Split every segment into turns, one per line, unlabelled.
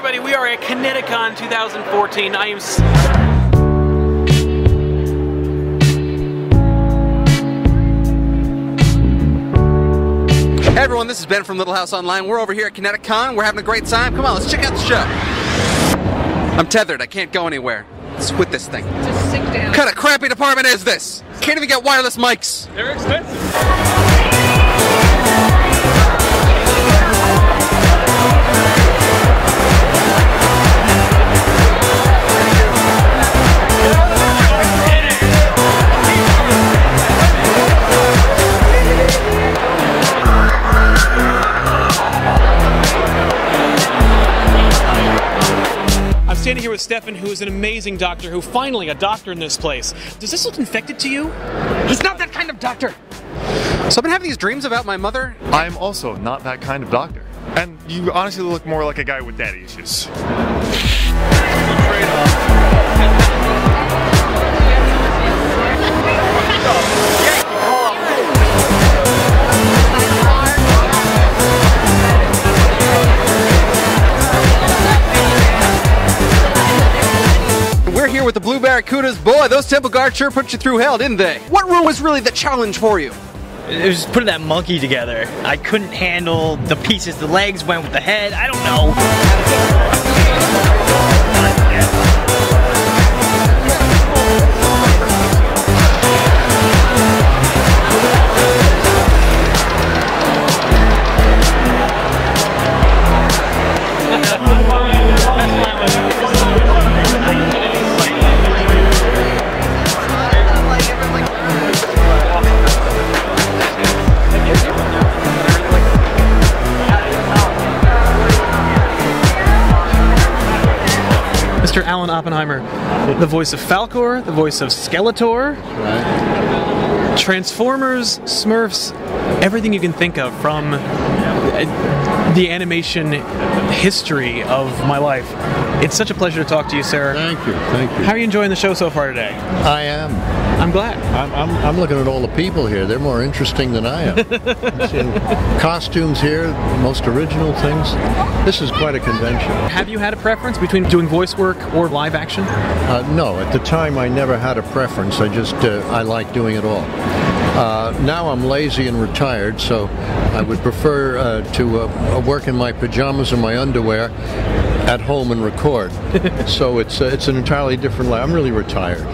everybody, we are at Connecticon 2014. I am...
Hey everyone, this is Ben from Little House Online. We're over here at Connecticon. We're having a great time. Come on, let's check out the show. I'm tethered. I can't go anywhere. Let's quit this thing.
Just sit down.
What kind of crappy department is this? Can't even get wireless mics.
They're expensive. Standing here with Stefan, who is an amazing doctor, who finally a doctor in this place. Does this look infected to you?
He's not that kind of doctor. So I've been having these dreams about my mother.
I'm also not that kind of doctor. And you honestly look more like a guy with daddy issues.
We're here with the Blue Barracudas. Boy, those temple guards sure put you through hell, didn't they? What role was really the challenge for you?
It was just putting that monkey together. I couldn't handle the pieces. The legs went with the head. I don't know.
Mr. Alan Oppenheimer, the voice of Falkor, the voice of Skeletor,
Right.
Transformers, Smurfs, everything you can think of from the animation history of my life. It's such a pleasure to talk to you, sir.
Thank you, thank you.
How are you enjoying the show so far today?
I am.
I'm glad.
I'm looking at all the people here. They're more interesting than I am. Seeing costumes here, most original things. This is quite a convention.
Have you had a preference between doing voice work or live action?
No, at the time I never had a preference. I like doing it all. Now I'm lazy and retired, so I would prefer to work in my pajamas and my underwear at home and record. So it's an entirely different life. I'm really retired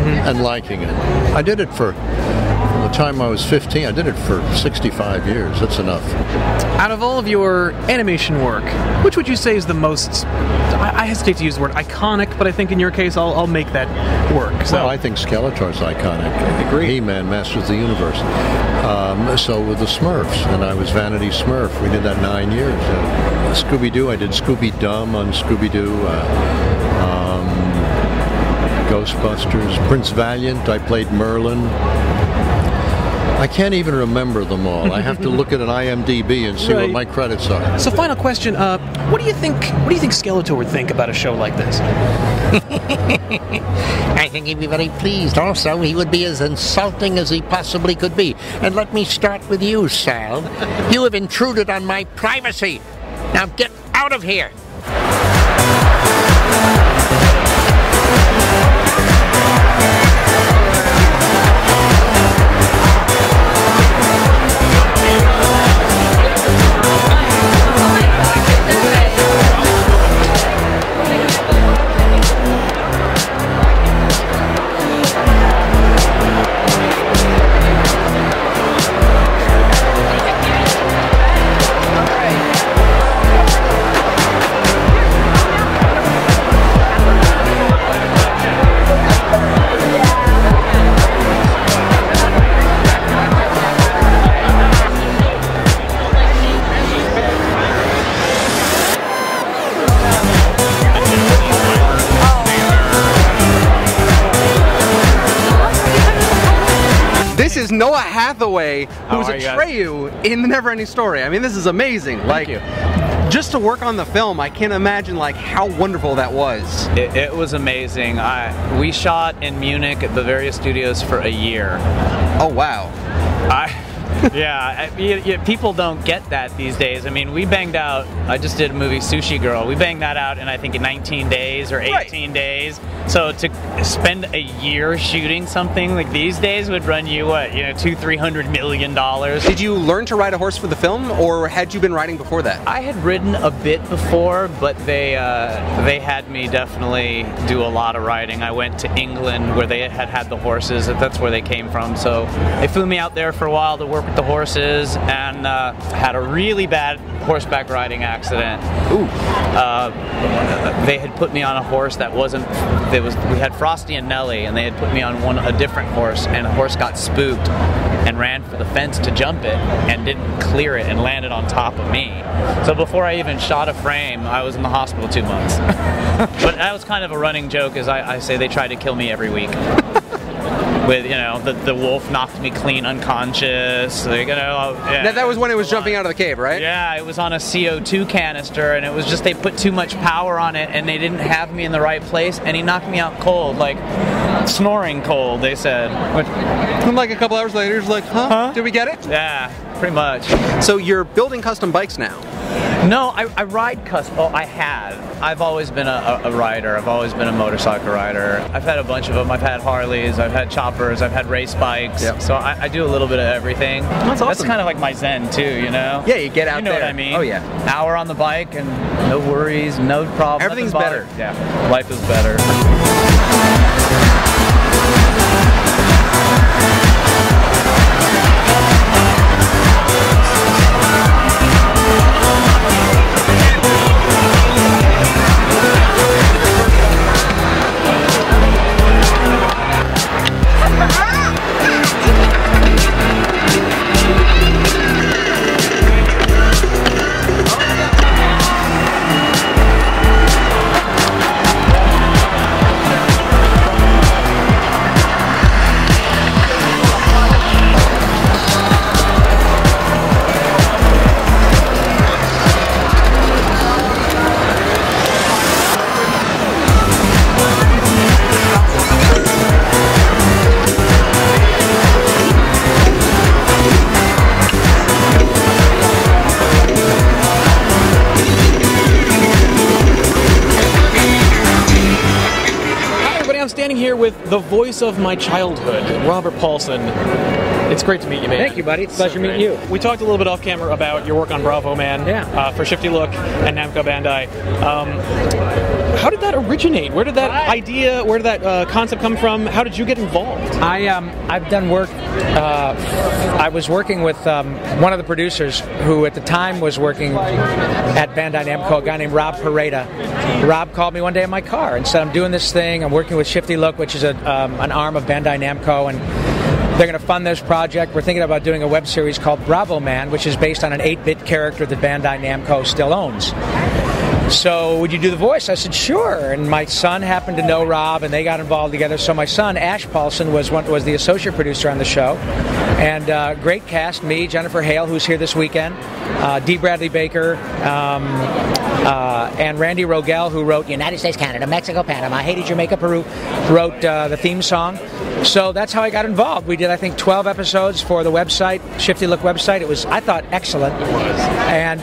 and liking it. I did it from the time I was 15. I did it for 65 years. That's enough.
Out of all of your animation work, which would you say is the most, I hesitate to use the word iconic, but I think in your case I'll make that work. So.
Well, I think Skeletor's iconic.
I agree.
He-Man, Masters of the Universe. So with the Smurfs, and I was Vanity Smurf. We did that 9 years. Scooby-Doo, I did Scooby-Dum on Scooby-Doo. Ghostbusters. Prince Valiant, I played Merlin. I can't even remember them all. I have to look at an IMDb and see what my credits are.
So, final question: what do you think Skeletor would think about a show like this?
I think he'd be very pleased. Also, he would be as insulting as he possibly could be. And let me start with you, Sal. You have intruded on my privacy. Now get out of here.
This is Noah Hathaway, who's Atreyu in the Neverending Story. I mean, this is amazing.
Thank you.
Just to work on the film, I can't imagine like how wonderful that was.
It was amazing. We shot in Munich at the various studios for a year.
Oh wow.
People don't get that these days. I mean, we banged out, I just did a movie, Sushi Girl. We banged that out in, I think, in 19 days or 18 days. So to spend a year shooting something like these days would run you, what, $200-300 million.
Did you learn to ride a horse for the film, or had you been riding before that?
I had ridden a bit before, but they had me definitely do a lot of riding. I went to England where they had the horses. That's where they came from. So they flew me out there for a while to work with the horses, and had a really bad horseback riding accident.
Ooh.
They had put me on a horse that wasn't. We had Frosty and Nellie, and they had put me on a different horse, and the horse got spooked and ran for the fence to jump it and didn't clear it and landed on top of me. So before I even shot a frame, I was in the hospital 2 months. But that was kind of a running joke, as I say they tried to kill me every week. With, the wolf knocked me clean unconscious.
Now, that was when it was jumping out of the cave, right?
Yeah, it was on a CO2 canister, and it was just they put too much power on it, and they didn't have me in the right place, and he knocked me out cold, like snoring cold, they said.
And like a couple hours later, it's like, huh? Did we get it?
Yeah, pretty much.
So you're building custom bikes now?
No, I ride custom. Oh, I have. I've always been a rider. I've always been a motorcycle rider. I've had a bunch of them. I've had Harleys, I've had choppers, I've had race bikes.
Yep.
So I do a little bit of everything.
That's awesome.
That's kind of like my zen too,
Yeah, you get out there.
You know what I mean?
Oh, yeah.
Hour on the bike and no worries, no problems.
Everything's better.
Yeah, life is better.
Here with the voice of my childhood, Robert Paulson. It's great to meet you, man.
Thank you, buddy. It's a pleasure meeting you.
We talked a little bit off camera about your work on Bravo Man, for Shifty Look and Namco Bandai. How did that originate? Where did that idea, where did that concept come from? How did you get involved?
I've done work. I was working with one of the producers who at the time was working at Bandai Namco, a guy named Rob Pareda. Rob called me one day in my car and said, I'm doing this thing. I'm working with Shifty Look, which is an arm of Bandai Namco, and they're going to fund this project. We're thinking about doing a web series called Bravo Man, which is based on an 8-bit character that Bandai Namco still owns. So would you do the voice? I said, sure. And my son happened to know Rob, and they got involved together. So my son, Ash Paulson, was the associate producer on the show. And great cast, me, Jennifer Hale, who's here this weekend, D. Bradley Baker, and Randy Rogel, who wrote United States, Canada, Mexico, Panama, Haiti, Jamaica, Peru, wrote the theme song. So that's how I got involved. We did, I think, 12 episodes for the website, Shifty Look website. It was, I thought, excellent. And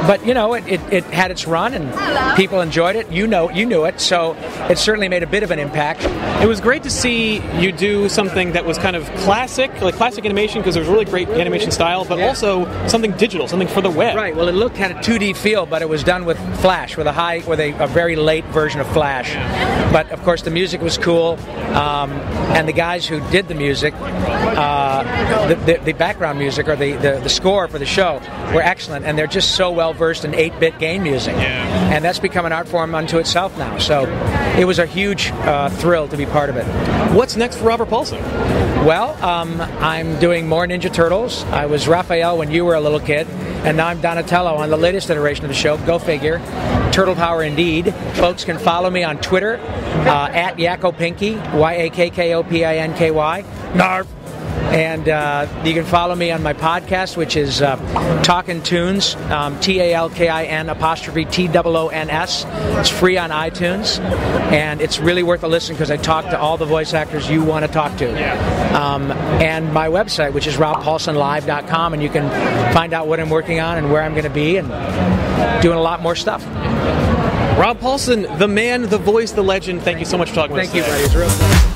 but it had its run, and people enjoyed it. You knew it, so it certainly made a bit of an impact.
It was great to see you do something that was kind of classic animation, because there was really great animation style, but also something digital, something for the web.
Right. Well, it had a 2D feel, but it was done with Flash, with a very late version of Flash. But of course, the music was cool, and the guys who did the music, the background music or the score for the show were excellent, and they're just so well versed in 8-bit game music. And that's become an art form unto itself now. So it was a huge thrill to be part of it.
What's next for Robert Paulson?
Well, I'm doing more Ninja Turtles. I was Raphael when you were a little kid, and now I'm Donatello on the latest iteration of the show. Go figure. Turtle power indeed. Folks can follow me on Twitter at Yakko Pinky, YAKKOPINKY. Narf. And you can follow me on my podcast, which is Talkin' Tunes, TALKIN''TOONS. It's free on iTunes, and it's really worth a listen because I talk to all the voice actors you want to talk to. And my website, which is robpaulsonlive.com, and you can find out what I'm working on and where I'm going to be and doing a lot more stuff.
Rob Paulson, the man, the voice, the legend, thank you so much for talking with us
Thank you,
today.
buddy. It's real fun.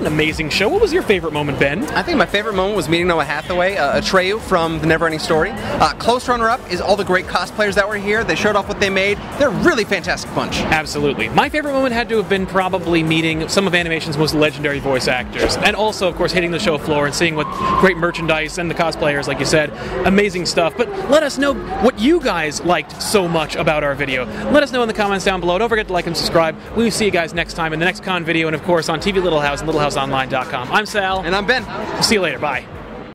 Amazing show. What was your favorite moment, Ben?
I think my favorite moment was meeting Noah Hathaway, Atreyu from The Neverending Story. Close runner-up is all the great cosplayers that were here. They showed off what they made. They're a really fantastic bunch.
Absolutely. My favorite moment had to have been probably meeting some of animation's most legendary voice actors. And also, of course, hitting the show floor and seeing what great merchandise and the cosplayers, like you said. Amazing stuff. But let us know what you guys liked so much about our video. Let us know in the comments down below. Don't forget to like and subscribe. We will see you guys next time in the next con video and, of course, on TV Little House and LittleHouseOnline.com. I'm Sal.
And I'm Ben.
See you later. Bye.